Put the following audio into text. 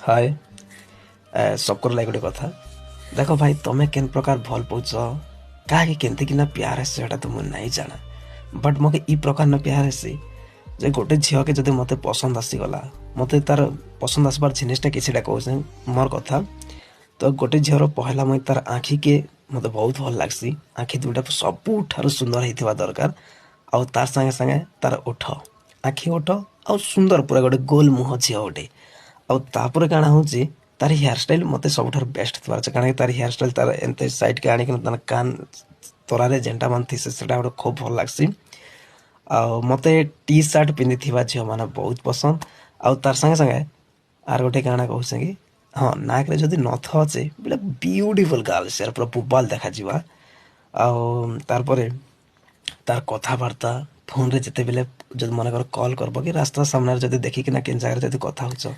हाय सबकर लाइक गोटे कथा देख भाई तुम केन प्रकार भल पाउच क्या केमती कि प्यार आसी तो मुझे नहीं जाना बट मके ई प्रकार न प्यार आसी जे गोटे झील के जब मत पसंद आसीगला मत तार पसंद आसबार जिनिसटा किसीटा कहे मोर कथा तो गोटे झीर पहला मुझे तार आखि के मत बहुत भल लगसी आखि दुटा सबुठ सुंदर होता दरकार आउ तार संगे संगे तार ओठ आखि ओठ आ सुंदर पूरा गोटे गोल मुह झील गोटे आउे काଣା हूँ तार हेयर स्टाइल मत सब बेस्ट थी कारण तार हेयर स्टाइल तार एमती साइड के आणिक कान तोरारे जेनटा मान थी से गोटे खूब भल लगसी मते टी सार्ट पिंधि झील मैंने बहुत पसंद आउ तार संगे संगे आर गोटे काଣା कहूँ कि हाँ नाक जदि नथ अच्छे बोले ब्यूटीफुल गर्ल से पूरा बुबाल देखा जावा तार तार कथबार्ता फोन रे जिते बेले जब मन कर कॉल करब कि रास्ता सामने जब देखिकिना केन जगह जब कथा हो